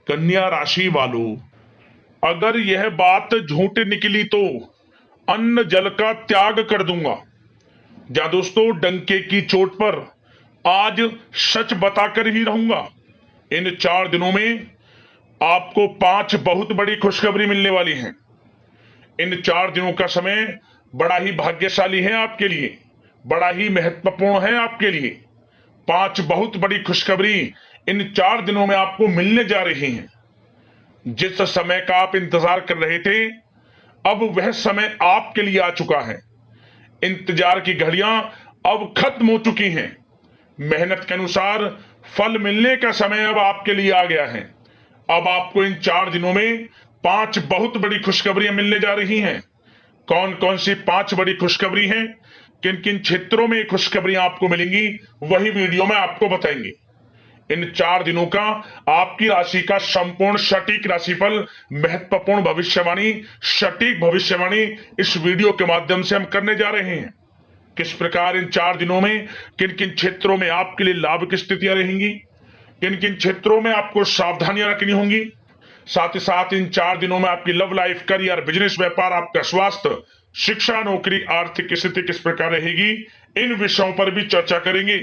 कन्या राशि वालों, अगर यह बात झूठ निकली तो अन्न जल का त्याग कर दूंगा। या दोस्तों, डंके की चोट पर आज सच बताकर ही रहूंगा। इन 4 दिनों में आपको 5 बहुत बड़ी खुशखबरी मिलने वाली है। इन 4 दिनों का समय बड़ा ही भाग्यशाली है आपके लिए, बड़ा ही महत्वपूर्ण है आपके लिए। 5 बहुत बड़ी खुशखबरी इन 4 दिनों में आपको मिलने जा रही हैं। जिस समय का आप इंतजार कर रहे थे, अब वह समय आपके लिए आ चुका है। इंतजार की घड़ियां अब खत्म हो चुकी हैं। मेहनत के अनुसार फल मिलने का समय अब आपके लिए आ गया है। अब आपको इन 4 दिनों में 5 बहुत बड़ी खुशखबरियां मिलने जा रही हैं। कौन कौन सी 5 बड़ी खुशखबरी हैं, किन किन क्षेत्रों में खुशखबरियां आपको मिलेंगी, वही वीडियो में आपको बताएंगे। इन 4 दिनों का आपकी राशि का संपूर्ण सटीक राशिफल, महत्वपूर्ण भविष्यवाणी, सटीक भविष्यवाणी इस वीडियो के माध्यम से हम करने जा रहे हैं। किस प्रकार इन 4 दिनों में किन किन क्षेत्रों में आपके लिए लाभ की स्थितियां रहेंगी, किन किन क्षेत्रों में आपको सावधानियां रखनी होंगी, साथ ही साथ इन 4 दिनों में आपकी लव लाइफ, करियर, बिजनेस, व्यापार, आपका स्वास्थ्य, शिक्षा, नौकरी, आर्थिक स्थिति किस प्रकार रहेगी, इन विषयों पर भी चर्चा करेंगे।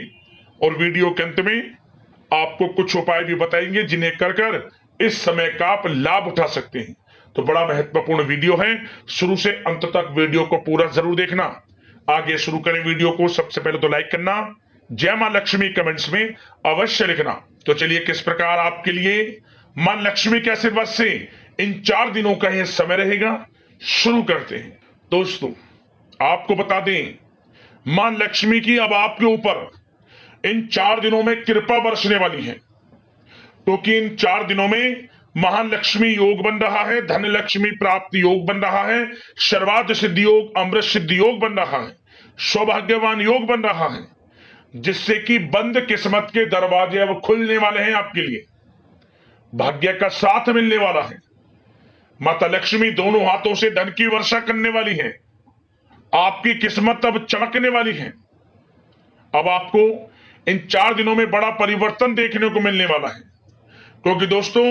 और वीडियो के अंत में आपको कुछ उपाय भी बताएंगे जिन्हें कर कर इस समय का आप लाभ उठा सकते हैं। तो बड़ा महत्वपूर्ण वीडियो है, शुरू से अंत तक वीडियो को पूरा जरूर देखना। आगे शुरू करें वीडियो को, सबसे पहले तो लाइक करना, जय मां लक्ष्मी कमेंट्स में अवश्य लिखना। तो चलिए, किस प्रकार आपके लिए मां लक्ष्मी के आशीर्वाद से इन 4 दिनों का यह समय रहेगा, शुरू करते हैं। दोस्तों, आपको बता दें, मां लक्ष्मी की अब आपके ऊपर इन 4 दिनों में कृपा बरसने वाली है, क्योंकि इन 4 दिनों में महालक्ष्मी योग बन रहा है, धन लक्ष्मी प्राप्ति योग बन रहा है, सर्वार्थ सिद्धि योग, अमृत सिद्धि योग बन रहा है, सौभाग्यवान योग बन रहा है, जिससे कि बंद किस्मत के दरवाजे अब खुलने वाले हैं आपके लिए। भाग्य का साथ मिलने वाला है। माता लक्ष्मी दोनों हाथों से धन की वर्षा करने वाली है। आपकी किस्मत अब चमकने वाली है। अब आपको इन 4 दिनों में बड़ा परिवर्तन देखने को मिलने वाला है, क्योंकि दोस्तों,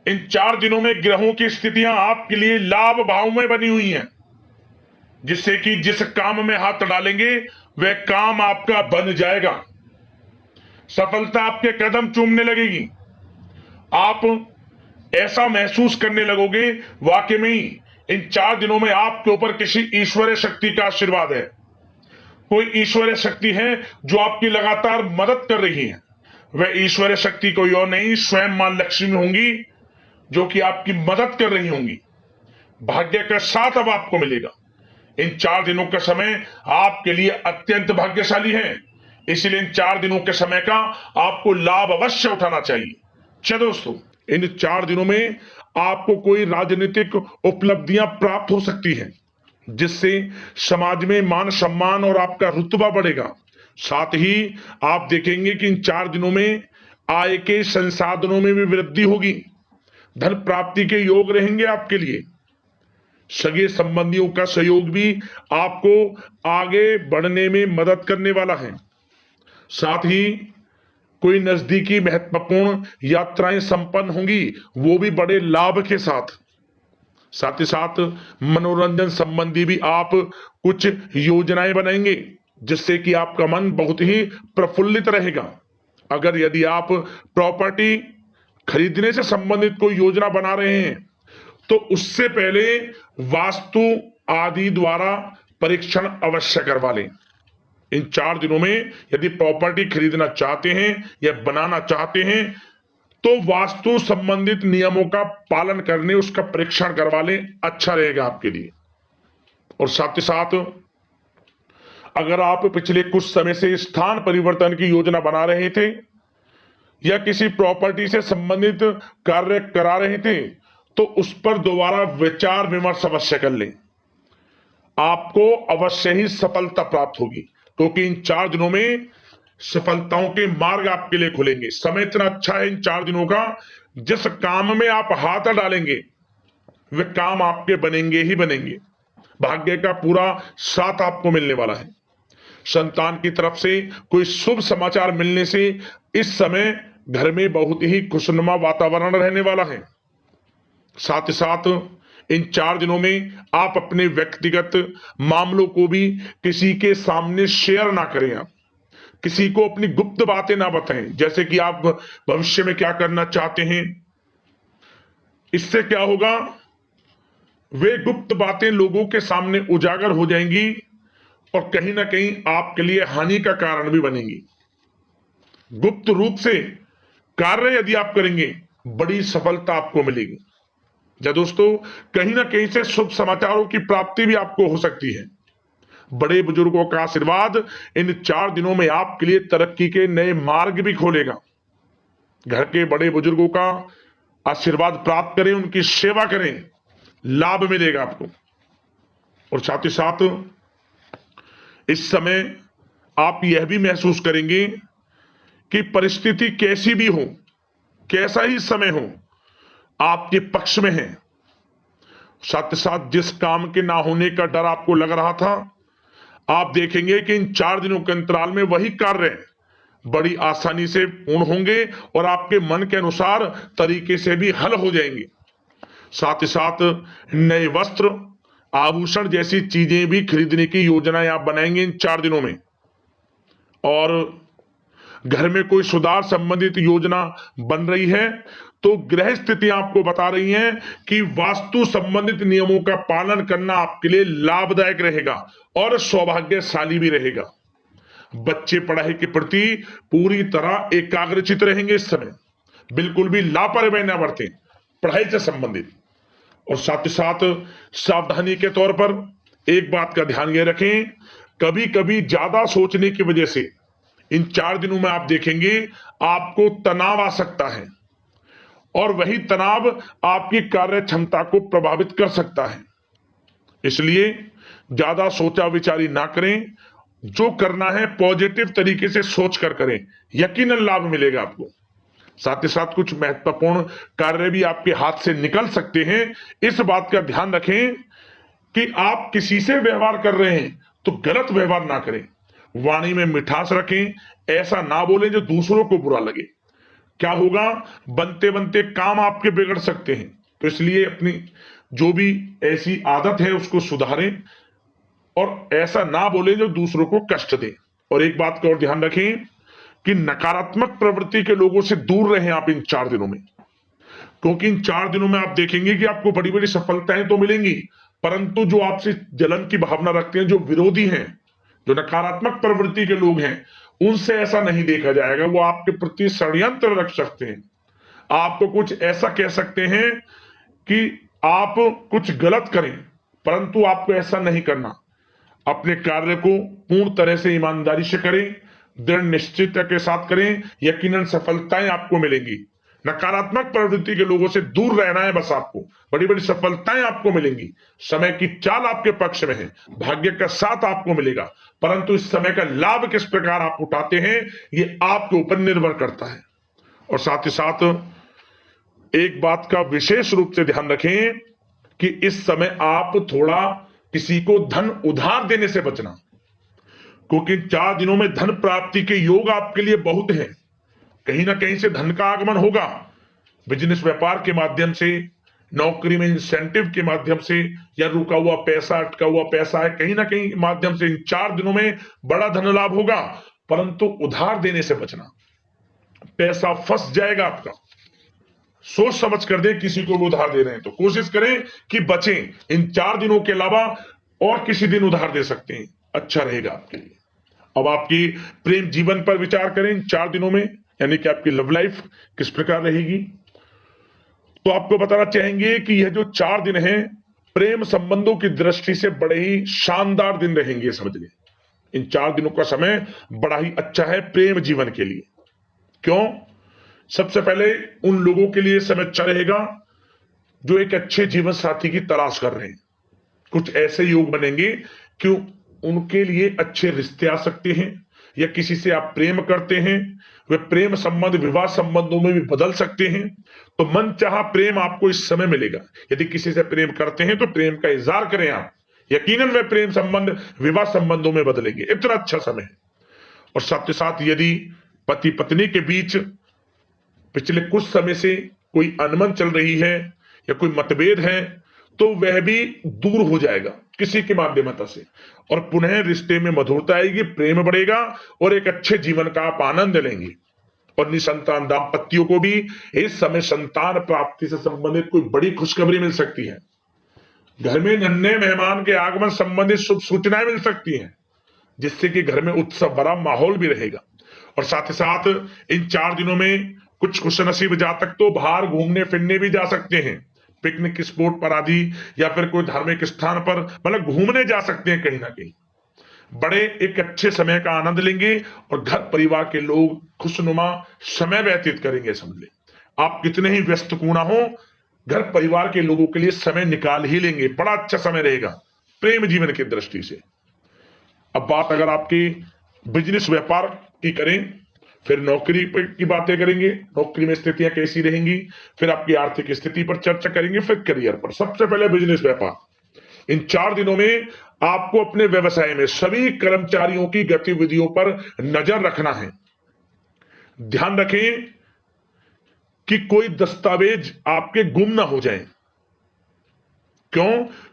इन 4 दिनों में ग्रहों की स्थितियां आपके लिए लाभ भाव में बनी हुई हैं, जिससे कि जिस काम में हाथ डालेंगे वह काम आपका बन जाएगा। सफलता आपके कदम चूमने लगेगी। आप ऐसा महसूस करने लगोगे वाकई में ही इन 4 दिनों में आपके ऊपर किसी ईश्वरीय शक्ति का आशीर्वाद है। कोई ईश्वरीय शक्ति है जो आपकी लगातार मदद कर रही है। वह ईश्वरीय शक्ति कोई और नहीं, स्वयं मां लक्ष्मी होंगी, जो कि आपकी मदद कर रही होंगी। भाग्य का साथ अब आपको मिलेगा। इन 4 दिनों का समय आपके लिए अत्यंत भाग्यशाली है, इसलिए इन 4 दिनों के समय का आपको लाभ अवश्य उठाना चाहिए। चलो दोस्तों, इन 4 दिनों में आपको कोई राजनीतिक उपलब्धियां प्राप्त हो सकती हैं, जिससे समाज में मान सम्मान और आपका रुतबा बढ़ेगा। साथ ही आप देखेंगे कि इन 4 दिनों में आय के संसाधनों में भी वृद्धि होगी। धन प्राप्ति के योग रहेंगे आपके लिए। सगे संबंधियों का सहयोग भी आपको आगे बढ़ने में मदद करने वाला है। साथ ही कोई नजदीकी महत्वपूर्ण यात्राएं संपन्न होंगी, वो भी बड़े लाभ के साथ। साथ ही साथ मनोरंजन संबंधी भी आप कुछ योजनाएं बनाएंगे, जिससे कि आपका मन बहुत ही प्रफुल्लित रहेगा। अगर यदि आप प्रॉपर्टी खरीदने से संबंधित कोई योजना बना रहे हैं, तो उससे पहले वास्तु आदि द्वारा परीक्षण अवश्य करवा लें। इन 4 दिनों में यदि प्रॉपर्टी खरीदना चाहते हैं या बनाना चाहते हैं, तो वास्तु संबंधित नियमों का पालन करने उसका परीक्षण करवा लें, अच्छा रहेगा आपके लिए। और साथ ही साथ अगर आप पिछले कुछ समय से स्थान परिवर्तन की योजना बना रहे थे या किसी प्रॉपर्टी से संबंधित कार्य करा रहे थे, तो उस पर दोबारा विचार विमर्श अवश्य कर लें। आपको अवश्य ही सफलता प्राप्त होगी, क्योंकि इन 4 दिनों में सफलताओं के मार्ग आपके लिए खुलेंगे। समय इतना अच्छा है इन 4 दिनों का, जिस काम में आप हाथ डालेंगे वे काम आपके बनेंगे ही बनेंगे। भाग्य का पूरा साथ आपको मिलने वाला है। संतान की तरफ से कोई शुभ समाचार मिलने से इस समय घर में बहुत ही खुशनुमा वातावरण रहने वाला है। साथ ही साथ इन 4 दिनों में आप अपने व्यक्तिगत मामलों को भी किसी के सामने शेयर ना करें। आप किसी को अपनी गुप्त बातें ना बताएं, जैसे कि आप भविष्य में क्या करना चाहते हैं। इससे क्या होगा, वे गुप्त बातें लोगों के सामने उजागर हो जाएंगी और कहीं ना कहीं आपके लिए हानि का कारण भी बनेंगी। गुप्त रूप से कार्य यदि आप करेंगे, बड़ी सफलता आपको मिलेगी। या दोस्तों, कहीं ना कहीं से शुभ समाचारों की प्राप्ति भी आपको हो सकती है। बड़े बुजुर्गों का आशीर्वाद इन 4 दिनों में आपके लिए तरक्की के नए मार्ग भी खोलेगा। घर के बड़े बुजुर्गों का आशीर्वाद प्राप्त करें, उनकी सेवा करें, लाभ मिलेगा आपको। और साथ ही साथ इस समय आप यह भी महसूस करेंगे कि परिस्थिति कैसी भी हो, कैसा ही समय हो, आपके पक्ष में है। साथ ही साथ जिस काम के ना होने का डर आपको लग रहा था, आप देखेंगे कि इन 4 दिनों के अंतराल में वही कार्य बड़ी आसानी से पूर्ण होंगे और आपके मन के अनुसार तरीके से भी हल हो जाएंगे। साथ ही साथ नए वस्त्र, आभूषण जैसी चीजें भी खरीदने की योजनाएं आप बनाएंगे इन 4 दिनों में। और घर में कोई सुधार संबंधित योजना बन रही है तो ग्रह स्थितियां आपको बता रही हैं कि वास्तु संबंधित नियमों का पालन करना आपके लिए लाभदायक रहेगा और सौभाग्यशाली भी रहेगा। बच्चे पढ़ाई के प्रति पूरी तरह एकाग्रचित रहेंगे इस समय, बिल्कुल भी लापरवाही न बरतें पढ़ाई से संबंधित। और साथ ही साथ सावधानी के तौर पर एक बात का ध्यान ये रखें, कभी कभी ज्यादा सोचने की वजह से इन 4 दिनों में आप देखेंगे आपको तनाव आ सकता है और वही तनाव आपकी कार्य क्षमता को प्रभावित कर सकता है। इसलिए ज्यादा सोचा विचारी ना करें, जो करना है पॉजिटिव तरीके से सोच कर करें, यकीनन लाभ मिलेगा आपको। साथ ही साथ कुछ महत्वपूर्ण कार्य भी आपके हाथ से निकल सकते हैं। इस बात का ध्यान रखें कि आप किसी से व्यवहार कर रहे हैं तो गलत व्यवहार ना करें, वाणी में मिठास रखें, ऐसा ना बोलें जो दूसरों को बुरा लगे। क्या होगा, बनते बनते काम आपके बिगड़ सकते हैं। तो इसलिए अपनी जो भी ऐसी आदत है उसको सुधारें और ऐसा ना बोलें जो दूसरों को कष्ट दे। और एक बात का और ध्यान रखें कि नकारात्मक प्रवृत्ति के लोगों से दूर रहें आप इन 4 दिनों में, क्योंकि इन 4 दिनों में आप देखेंगे कि आपको बड़ी बड़ी सफलताएं तो मिलेंगी, परंतु जो आपसे जलन की भावना रखते हैं, जो विरोधी हैं, जो नकारात्मक प्रवृत्ति के लोग हैं, उनसे ऐसा नहीं देखा जाएगा। वो आपके प्रति षड्यंत्र रख सकते हैं, आपको कुछ ऐसा कह सकते हैं कि आप कुछ गलत करें, परंतु आपको ऐसा नहीं करना। अपने कार्य को पूर्ण तरह से ईमानदारी से करें, दृढ़ निश्चितता के साथ करें, यकीनन सफलताएं आपको मिलेंगी। नकारात्मक प्रवृत्ति के लोगों से दूर रहना है बस, आपको बड़ी बड़ी सफलताएं आपको मिलेंगी। समय की चाल आपके पक्ष में है, भाग्य का साथ आपको मिलेगा, परंतु इस समय का लाभ किस प्रकार आप उठाते हैं ये आपके ऊपर निर्भर करता है। और साथ ही साथ एक बात का विशेष रूप से ध्यान रखें कि इस समय आप थोड़ा किसी को धन उधार देने से बचना, क्योंकि 4 दिनों में धन प्राप्ति के योग आपके लिए बहुत हैं। कहीं ना कहीं से धन का आगमन होगा, बिजनेस व्यापार के माध्यम से, नौकरी में इंसेंटिव के माध्यम से, या रुका हुआ पैसा, अटका हुआ पैसा है, कहीं ना कहीं माध्यम से इन 4 दिनों में बड़ा धन लाभ होगा। परंतु उधार देने से बचना, पैसा फंस जाएगा आपका। सोच समझ कर दें, किसी को भी उधार दे रहे हैं तो कोशिश करें कि बचें। इन 4 दिनों के अलावा और किसी दिन उधार दे सकते हैं, अच्छा रहेगा आपके लिए। अब आपकी प्रेम जीवन पर विचार करें इन 4 दिनों में, यानी कि आपकी लव लाइफ किस प्रकार रहेगी। तो आपको बताना चाहेंगे कि यह जो 4 दिन हैं प्रेम संबंधों की दृष्टि से बड़े ही शानदार दिन रहेंगे, समझिए। इन 4 दिनों का समय बड़ा ही अच्छा है प्रेम जीवन के लिए। क्यों? सबसे पहले उन लोगों के लिए समय अच्छा रहेगा जो एक अच्छे जीवन साथी की तलाश कर रहे हैं। कुछ ऐसे योग बनेंगे कि उनके लिए अच्छे रिश्ते आ सकते हैं, या किसी से आप प्रेम करते हैं, वे प्रेम संबंध विवाह संबंधों में भी बदल सकते हैं। तो मन चाहा प्रेम आपको इस समय मिलेगा। यदि किसी से प्रेम करते हैं तो प्रेम का इजहार करें आप, यकीनन वे प्रेम संबंध विवाह संबंधों में बदलेंगे। इतना अच्छा समय है। और साथ ही साथ यदि पति पत्नी के बीच पिछले कुछ समय से कोई अनबन चल रही है या कोई मतभेद है तो वह भी दूर हो जाएगा किसी के माध्यमता से, और पुनः रिश्ते में मधुरता आएगी, प्रेम बढ़ेगा और एक अच्छे जीवन का आप आनंद लेंगे। और निसंतान दाम्पत्यों को भी इस समय संतान प्राप्ति से संबंधित कोई बड़ी खुशखबरी मिल सकती है। घर में नन्हे मेहमान के आगमन संबंधित शुभ सूचनाएं मिल सकती हैं, जिससे कि घर में उत्सव भरा माहौल भी रहेगा। और साथ ही साथ इन 4 दिनों में कुछ खुशनसीब जातक तो बाहर घूमने फिरने भी जा सकते हैं, पिकनिक स्पॉट पर आदि, या फिर कोई धार्मिक स्थान पर मतलब घूमने जा सकते हैं कहीं ना कहीं। बड़े एक अच्छे समय का आनंद लेंगे और घर परिवार के लोग खुशनुमा समय व्यतीत करेंगे। समझ ले, आप कितने ही व्यस्त क्यों ना हो, घर परिवार के लोगों के लिए समय निकाल ही लेंगे। बड़ा अच्छा समय रहेगा प्रेम जीवन की दृष्टि से। अब बात अगर आपकी बिजनेस व्यापार की करें, फिर नौकरी की बातें करेंगे, नौकरी में स्थितियां कैसी रहेंगी, फिर आपकी आर्थिक स्थिति पर चर्चा करेंगे, फिर करियर पर। सबसे पहले बिजनेस व्यापार। इन 4 दिनों में आपको अपने व्यवसाय में सभी कर्मचारियों की गतिविधियों पर नजर रखना है। ध्यान रखें कि कोई दस्तावेज आपके गुम ना हो जाएं। क्यों?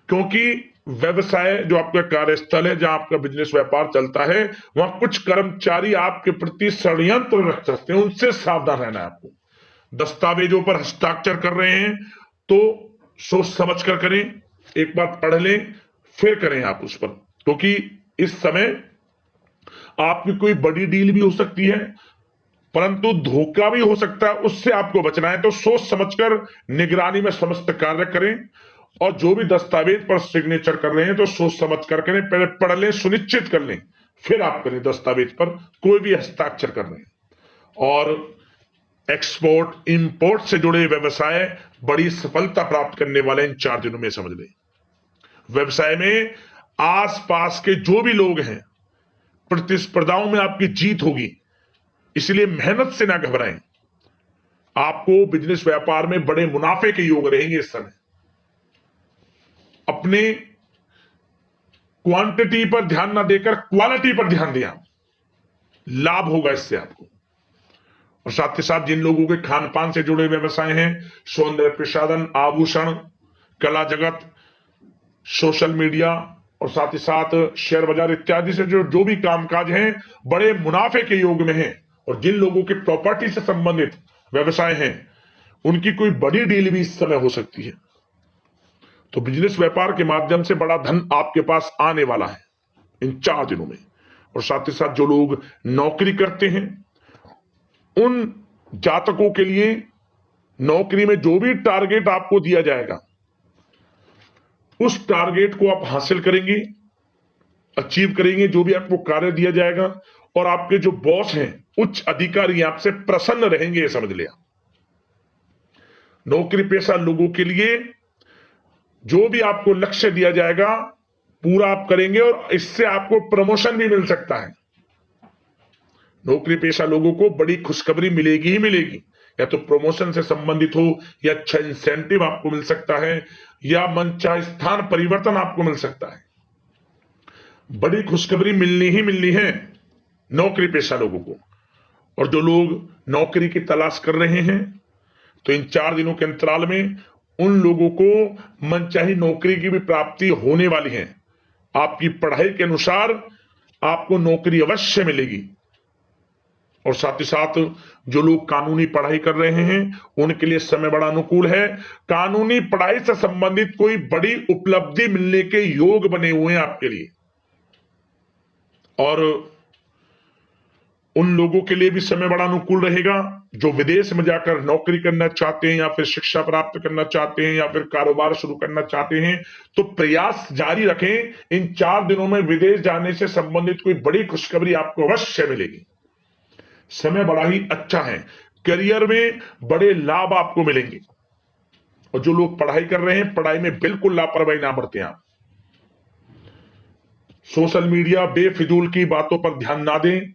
क्योंकि व्यवसाय जो आपका कार्यस्थल है, जहां आपका बिजनेस व्यापार चलता है, वहां कुछ कर्मचारी आपके प्रति षड्यंत्र रख सकते हैं, उनसे सावधान रहना है आपको। दस्तावेजों पर हस्ताक्षर कर रहे हैं तो सोच समझ कर करें, एक बार पढ़ लें फिर करें आप उस पर, क्योंकि इस समय आपकी कोई बड़ी डील भी हो सकती है, परंतु धोखा भी हो सकता है, उससे आपको बचना है। तो सोच समझकर निगरानी में समस्त कार्य करें, और जो भी दस्तावेज पर सिग्नेचर कर रहे हैं तो सोच समझ कर करें, पहले पढ़ लें, सुनिश्चित कर लें, फिर आप करें दस्तावेज पर कोई भी हस्ताक्षर कर रहे हैं। और एक्सपोर्ट इंपोर्ट से जुड़े व्यवसाय बड़ी सफलता प्राप्त करने वाले इन 4 दिनों में। समझ लें, व्यवसाय में आसपास के जो भी लोग हैं, प्रतिस्पर्धाओं में आपकी जीत होगी, इसलिए मेहनत से ना घबराएं। आपको बिजनेस व्यापार में बड़े मुनाफे के योग रहेंगे इस समय। अपने क्वांटिटी पर ध्यान ना देकर क्वालिटी पर ध्यान दिया, लाभ होगा इससे आपको। और साथ ही साथ जिन लोगों के खान पान से जुड़े व्यवसाय हैं, सौंदर्य प्रसाधन, आभूषण, कला जगत, सोशल मीडिया और साथ ही साथ शेयर बाजार इत्यादि से जो भी कामकाज हैं, बड़े मुनाफे के योग में हैं। और जिन लोगों के प्रॉपर्टी से संबंधित व्यवसाय हैं, उनकी कोई बड़ी डील भी इस समय हो सकती है। तो बिजनेस व्यापार के माध्यम से बड़ा धन आपके पास आने वाला है इन 4 दिनों में। और साथ ही साथ जो लोग नौकरी करते हैं, उन जातकों के लिए नौकरी में जो भी टारगेट आपको दिया जाएगा, उस टारगेट को आप हासिल करेंगे, अचीव करेंगे, जो भी आपको कार्य दिया जाएगा। और आपके जो बॉस हैं, उच्च अधिकारी आपसे प्रसन्न रहेंगे, ये समझ लिया। नौकरी पेशा लोगों के लिए जो भी आपको लक्ष्य दिया जाएगा, पूरा आप करेंगे और इससे आपको प्रमोशन भी मिल सकता है। नौकरी पेशा लोगों को बड़ी खुशखबरी मिलेगी ही मिलेगी, या तो प्रमोशन से संबंधित हो, या अच्छा इंसेंटिव आपको मिल सकता है, या मनचाहे स्थान परिवर्तन आपको मिल सकता है। बड़ी खुशखबरी मिलनी ही मिलनी है नौकरी पेशा लोगों को। और जो लोग नौकरी की तलाश कर रहे हैं, तो इन 4 दिनों के अंतराल में उन लोगों को मनचाही नौकरी की भी प्राप्ति होने वाली है। आपकी पढ़ाई के अनुसार आपको नौकरी अवश्य मिलेगी। और साथ ही साथ जो लोग कानूनी पढ़ाई कर रहे हैं, उनके लिए समय बड़ा अनुकूल है। कानूनी पढ़ाई से संबंधित कोई बड़ी उपलब्धि मिलने के योग बने हुए हैं आपके लिए। और उन लोगों के लिए भी समय बड़ा अनुकूल रहेगा जो विदेश में जाकर नौकरी करना चाहते हैं, या फिर शिक्षा प्राप्त करना चाहते हैं, या फिर कारोबार शुरू करना चाहते हैं। तो प्रयास जारी रखें। इन 4 दिनों में विदेश जाने से संबंधित कोई बड़ी खुशखबरी आपको अवश्य मिलेगी। समय बड़ा ही अच्छा है, करियर में बड़े लाभ आपको मिलेंगे। और जो लोग पढ़ाई कर रहे हैं, पढ़ाई में बिल्कुल लापरवाही ना बरतें आप। सोशल मीडिया बेफिजूल की बातों पर ध्यान ना दें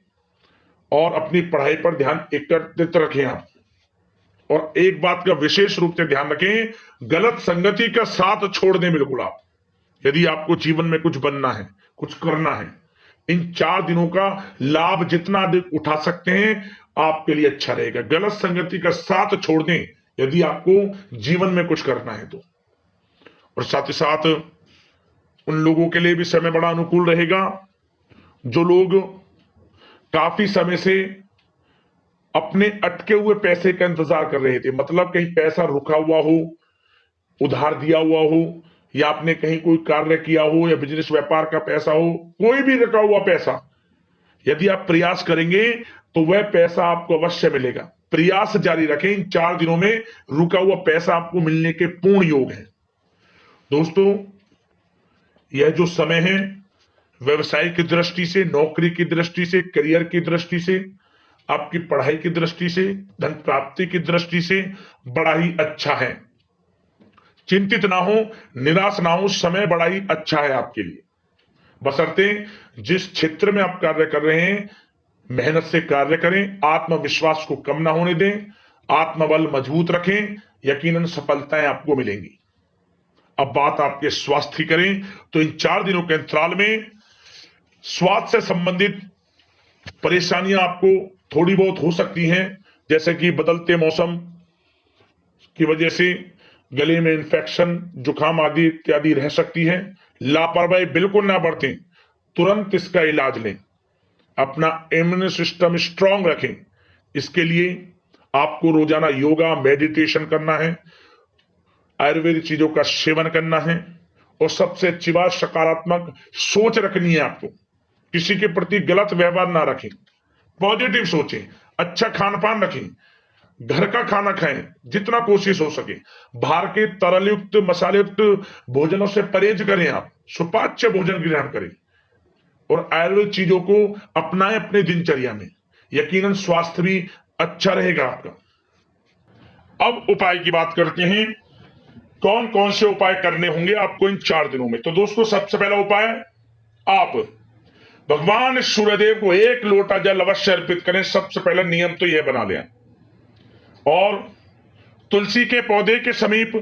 और अपनी पढ़ाई पर ध्यान एकत्रित रखें आप। और एक बात का विशेष रूप से ध्यान रखें, गलत संगति का साथ छोड़ दें बिल्कुल आप। यदि आपको जीवन में कुछ बनना है, कुछ करना है, इन 4 दिनों का लाभ जितना अधिक उठा सकते हैं, आपके लिए अच्छा रहेगा। गलत संगति का साथ छोड़ दें यदि आपको जीवन में कुछ करना है तो। और साथ ही साथ उन लोगों के लिए भी समय बड़ा अनुकूल रहेगा जो लोग काफी समय से अपने अटके हुए पैसे का इंतजार कर रहे थे, मतलब कहीं पैसा रुका हुआ हो, उधार दिया हुआ हो, या आपने कहीं कोई कार्य किया हो, या बिजनेस व्यापार का पैसा हो, कोई भी रुका हुआ पैसा, यदि आप प्रयास करेंगे तो वह पैसा आपको अवश्य मिलेगा। प्रयास जारी रखें, इन 4 दिनों में रुका हुआ पैसा आपको मिलने के पूर्ण योग है। दोस्तों, यह जो समय है व्यवसाय की दृष्टि से, नौकरी की दृष्टि से, करियर की दृष्टि से, आपकी पढ़ाई की दृष्टि से, धन प्राप्ति की दृष्टि से बड़ा ही अच्छा है। चिंतित ना हो, निराश ना हो, समय बड़ा ही अच्छा है आपके लिए। बशर्ते जिस क्षेत्र में आप कार्य कर रहे हैं मेहनत से कार्य करें, आत्मविश्वास को कम ना होने दें, आत्मबल मजबूत रखें, यकीनन सफलताएं आपको मिलेंगी। अब बात आपके स्वास्थ्य की करें तो इन 4 दिनों के अंतराल में स्वास्थ्य से संबंधित परेशानियां आपको थोड़ी बहुत हो सकती हैं, जैसे कि बदलते मौसम की वजह से गले में इंफेक्शन, जुकाम आदि इत्यादि रह सकती है। लापरवाही बिल्कुल ना बरतें, तुरंत इसका इलाज लें, अपना इम्यून सिस्टम स्ट्रांग रखें। इसके लिए आपको रोजाना योगा, मेडिटेशन करना है, आयुर्वेदिक चीजों का सेवन करना है, और सबसे अच्छी बात सकारात्मक सोच रखनी है। आपको किसी के प्रति गलत व्यवहार ना रखें, पॉजिटिव सोचें, अच्छा खान पान रखें, घर का खाना खाएं जितना कोशिश हो सके, बाहर के तरल युक्त मसाले युक्त भोजनों से परहेज करें, आप सुपाच्य भोजन ग्रहण करें और आयुर्वेदिक चीजों को अपनाएं अपने दिनचर्या में, यकीनन स्वास्थ्य भी अच्छा रहेगा आपका। अब उपाय की बात करते हैं, कौन कौन से उपाय करने होंगे आपको इन 4 दिनों में। तो दोस्तों, सबसे पहला उपाय, आप भगवान सूर्यदेव को 1 लोटा जल अवश्य अर्पित करें। सबसे पहला नियम तो यह बना लें, और तुलसी के पौधे के समीप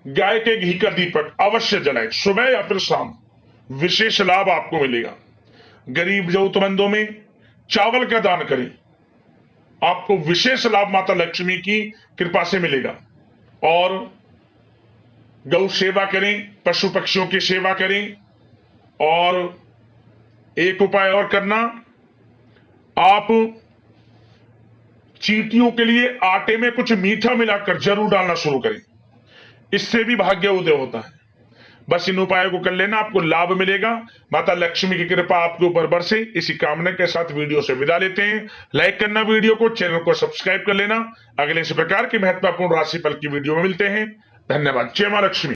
गाय के घी का दीपक अवश्य जलाएं, सुबह या फिर शाम, विशेष लाभ आपको मिलेगा। गरीब जरूरतमंदों में चावल का दान करें, आपको विशेष लाभ माता लक्ष्मी की कृपा से मिलेगा। और गौ सेवा करें, पशु पक्षियों की सेवा करें। और एक उपाय और करना, आप चींटियों के लिए आटे में कुछ मीठा मिलाकर जरूर डालना शुरू करें, इससे भी भाग्य उदय होता है। बस इन उपायों को कर लेना, आपको लाभ मिलेगा, माता लक्ष्मी की कृपा आपके ऊपर बरसे। इसी कामना के साथ वीडियो से विदा लेते हैं। लाइक करना वीडियो को, चैनल को सब्सक्राइब कर लेना। अगले इस प्रकार की महत्वपूर्ण राशिफल की वीडियो में मिलते हैं। धन्यवाद। जय मां लक्ष्मी।